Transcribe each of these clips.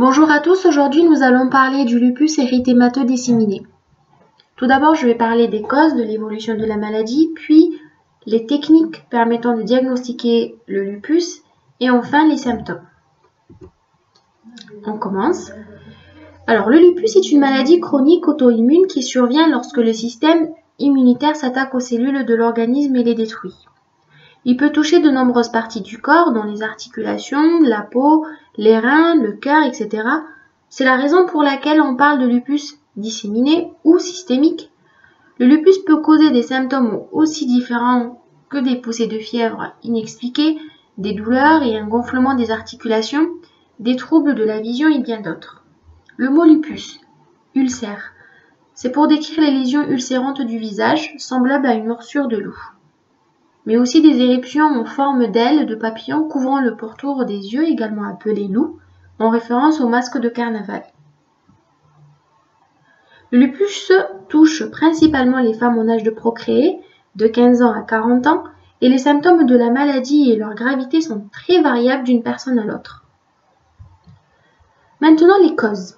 Bonjour à tous, aujourd'hui nous allons parler du lupus érythémateux disséminé. Tout d'abord, je vais parler des causes de l'évolution de la maladie, puis les techniques permettant de diagnostiquer le lupus et enfin les symptômes. On commence. Alors, le lupus est une maladie chronique auto-immune qui survient lorsque le système immunitaire s'attaque aux cellules de l'organisme et les détruit. Il peut toucher de nombreuses parties du corps, dont les articulations, la peau, les reins, le cœur, etc. C'est la raison pour laquelle on parle de lupus disséminé ou systémique. Le lupus peut causer des symptômes aussi différents que des poussées de fièvre inexpliquées, des douleurs et un gonflement des articulations, des troubles de la vision et bien d'autres. Le mot lupus, ulcère, c'est pour décrire les lésions ulcérantes du visage, semblables à une morsure de loup, mais aussi des éruptions en forme d'ailes de papillons couvrant le pourtour des yeux, également appelés loups, en référence au masque de carnaval. Le lupus touche principalement les femmes en âge de procréer, de 15 ans à 40 ans, et les symptômes de la maladie et leur gravité sont très variables d'une personne à l'autre. Maintenant, les causes.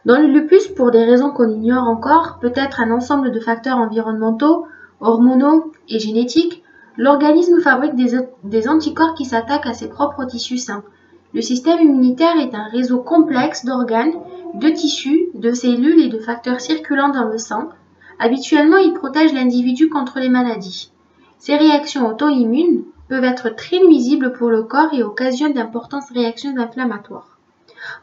Dans le lupus, pour des raisons qu'on ignore encore, peut-être un ensemble de facteurs environnementaux, hormonaux et génétiques, l'organisme fabrique des anticorps qui s'attaquent à ses propres tissus sains. Le système immunitaire est un réseau complexe d'organes, de tissus, de cellules et de facteurs circulant dans le sang. Habituellement, il protège l'individu contre les maladies. Ces réactions auto-immunes peuvent être très nuisibles pour le corps et occasionnent d'importantes réactions inflammatoires.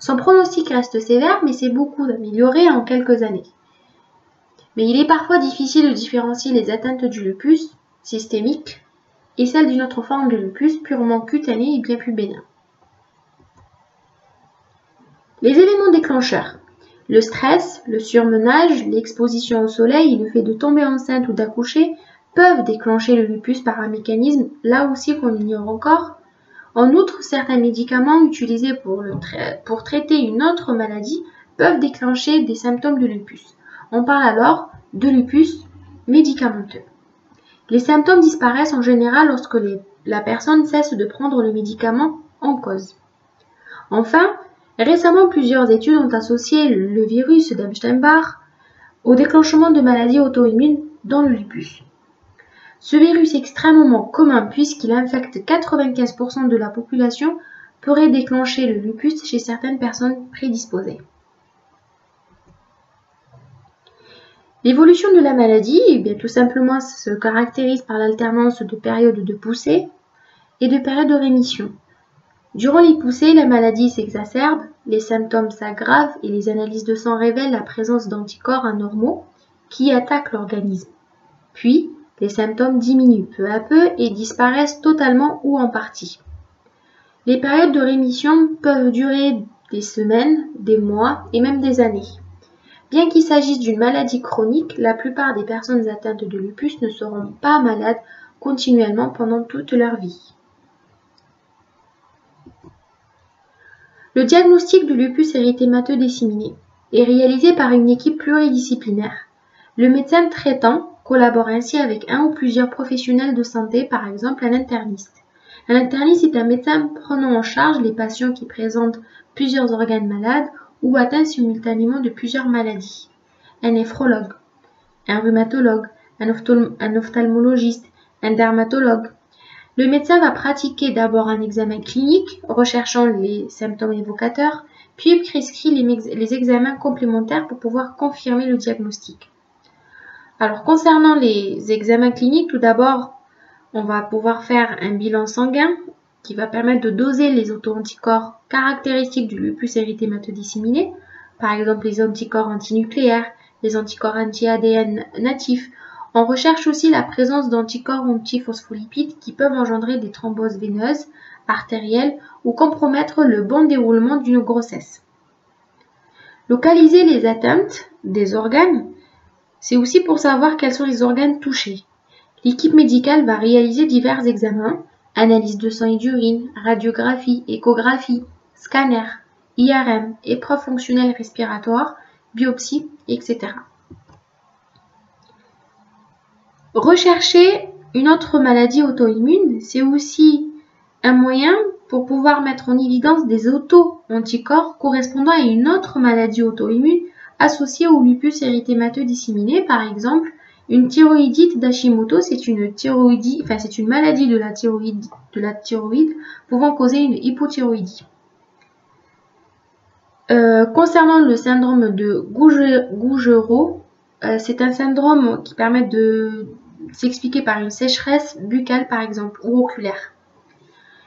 Son pronostic reste sévère, mais c'est beaucoup amélioré en quelques années. Mais il est parfois difficile de différencier les atteintes du lupus systémique et celles d'une autre forme de lupus purement cutanée et bien plus bénin. Les éléments déclencheurs. Le stress, le surmenage, l'exposition au soleil et le fait de tomber enceinte ou d'accoucher peuvent déclencher le lupus par un mécanisme là aussi qu'on ignore encore. En outre, certains médicaments utilisés pour traiter une autre maladie peuvent déclencher des symptômes de lupus. On parle alors de lupus médicamenteux. Les symptômes disparaissent en général lorsque la personne cesse de prendre le médicament en cause. Enfin, récemment, plusieurs études ont associé le virus d'Epstein-Barr au déclenchement de maladies auto-immunes dans le lupus. Ce virus extrêmement commun puisqu'il infecte 95% de la population pourrait déclencher le lupus chez certaines personnes prédisposées. L'évolution de la maladie, tout simplement, se caractérise par l'alternance de périodes de poussée et de périodes de rémission. Durant les poussées, la maladie s'exacerbe, les symptômes s'aggravent et les analyses de sang révèlent la présence d'anticorps anormaux qui attaquent l'organisme. Puis, les symptômes diminuent peu à peu et disparaissent totalement ou en partie. Les périodes de rémission peuvent durer des semaines, des mois et même des années. Bien qu'il s'agisse d'une maladie chronique, la plupart des personnes atteintes de lupus ne seront pas malades continuellement pendant toute leur vie. Le diagnostic du lupus érythémateux disséminé est réalisé par une équipe pluridisciplinaire. Le médecin traitant collabore ainsi avec un ou plusieurs professionnels de santé, par exemple un interniste. Un interniste est un médecin prenant en charge les patients qui présentent plusieurs organes malades ou atteints simultanément de plusieurs maladies. Un néphrologue, un rhumatologue, un ophtalmologiste, un dermatologue. Le médecin va pratiquer d'abord un examen clinique recherchant les symptômes évocateurs, puis il prescrit les examens complémentaires pour pouvoir confirmer le diagnostic. Alors, concernant les examens cliniques, tout d'abord, on va pouvoir faire un bilan sanguin qui va permettre de doser les auto-anticorps caractéristiques du lupus érythémateux disséminé, par exemple les anticorps antinucléaires, les anticorps anti-ADN natifs. On recherche aussi la présence d'anticorps antiphospholipides qui peuvent engendrer des thromboses veineuses, artérielles ou compromettre le bon déroulement d'une grossesse. Localiser les atteintes des organes, c'est aussi pour savoir quels sont les organes touchés. L'équipe médicale va réaliser divers examens, analyse de sang et d'urine, radiographie, échographie, scanner, IRM, épreuves fonctionnelles respiratoires, biopsie, etc. Rechercher une autre maladie auto-immune, c'est aussi un moyen pour pouvoir mettre en évidence des auto-anticorps correspondant à une autre maladie auto-immune associée au lupus érythémateux disséminé. Par exemple, une thyroïdite d'Hashimoto, c'est une maladie de la thyroïde pouvant causer une hypothyroïdie. Concernant le syndrome de Gougerot, c'est un syndrome qui permet de s'expliquer par une sécheresse buccale par exemple ou oculaire.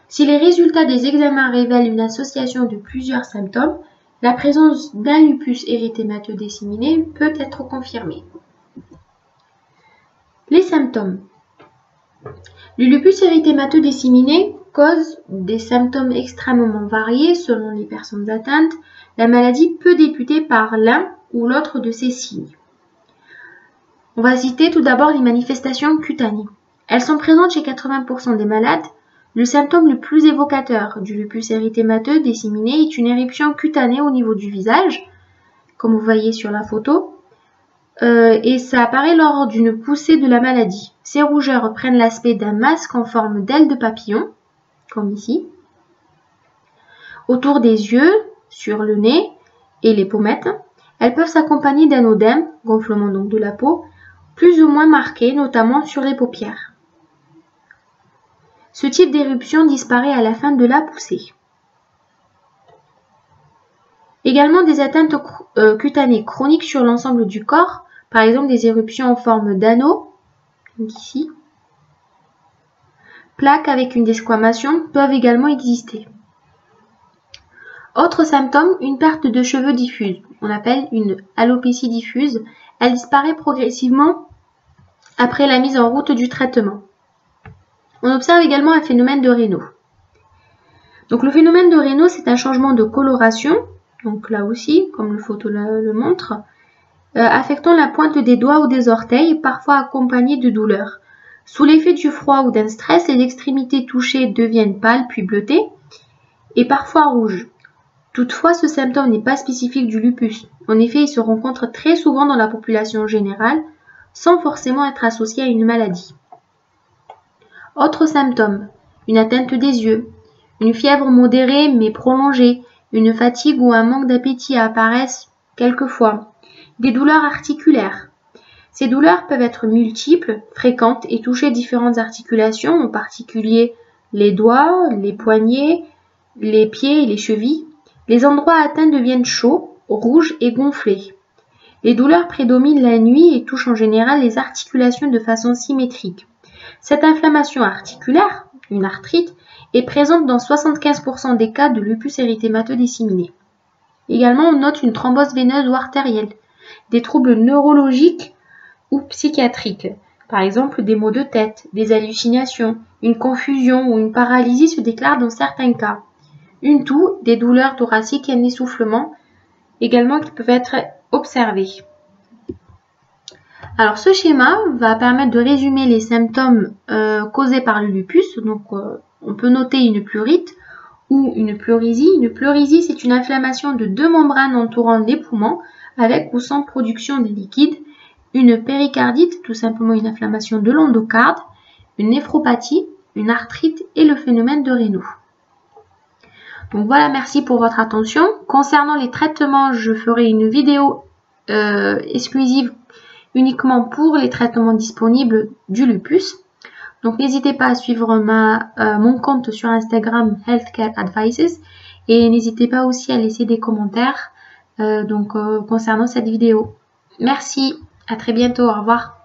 Si les résultats des examens révèlent une association de plusieurs symptômes, la présence d'un lupus érythémateux disséminé peut être confirmée. Les symptômes. Le lupus érythémateux disséminé cause des symptômes extrêmement variés selon les personnes atteintes. La maladie peut débuter par l'un ou l'autre de ces signes. On va citer tout d'abord les manifestations cutanées. Elles sont présentes chez 80% des malades. Le symptôme le plus évocateur du lupus érythémateux disséminé est une éruption cutanée au niveau du visage, comme vous voyez sur la photo, et ça apparaît lors d'une poussée de la maladie. Ces rougeurs prennent l'aspect d'un masque en forme d'aile de papillon, comme ici, autour des yeux, sur le nez et les pommettes. Elles peuvent s'accompagner d'un œdème, gonflement donc de la peau, plus ou moins marqué, notamment sur les paupières. Ce type d'éruption disparaît à la fin de la poussée. Également des atteintes cutanées chroniques sur l'ensemble du corps, par exemple des éruptions en forme d'anneau, donc ici. Plaques avec une desquamation peuvent également exister. Autre symptôme, une perte de cheveux diffuse. On appelle une alopécie diffuse. Elle disparaît progressivement après la mise en route du traitement. On observe également un phénomène de Raynaud. Donc le phénomène de Raynaud, c'est un changement de coloration, donc là aussi, comme la photo le montre, affectant la pointe des doigts ou des orteils, parfois accompagné de douleurs. Sous l'effet du froid ou d'un stress, les extrémités touchées deviennent pâles puis bleutées et parfois rouges. Toutefois, ce symptôme n'est pas spécifique du lupus. En effet, il se rencontre très souvent dans la population générale, sans forcément être associé à une maladie. Autres symptômes, une atteinte des yeux, une fièvre modérée mais prolongée, une fatigue ou un manque d'appétit apparaissent quelquefois, des douleurs articulaires. Ces douleurs peuvent être multiples, fréquentes et toucher différentes articulations, en particulier les doigts, les poignets, les pieds et les chevilles. Les endroits atteints deviennent chauds, rouges et gonflés. Les douleurs prédominent la nuit et touchent en général les articulations de façon symétrique. Cette inflammation articulaire, une arthrite, est présente dans 75% des cas de lupus érythémateux disséminé. Également, on note une thrombose veineuse ou artérielle, des troubles neurologiques ou psychiatriques, par exemple des maux de tête, des hallucinations, une confusion ou une paralysie se déclarent dans certains cas. Une toux, des douleurs thoraciques et un essoufflement également qui peuvent être observés. Alors ce schéma va permettre de résumer les symptômes causés par le lupus. Donc on peut noter une pleurite ou une pleurésie. Une pleurésie, c'est une inflammation de deux membranes entourant les poumons avec ou sans production de liquide. Une péricardite, tout simplement une inflammation de l'endocarde. Une néphropathie, une arthrite et le phénomène de Raynaud. Donc voilà, merci pour votre attention. Concernant les traitements, je ferai une vidéo exclusive uniquement pour les traitements disponibles du lupus. Donc n'hésitez pas à suivre mon compte sur Instagram Healthcare Advices et n'hésitez pas aussi à laisser des commentaires concernant cette vidéo. Merci, à très bientôt, au revoir.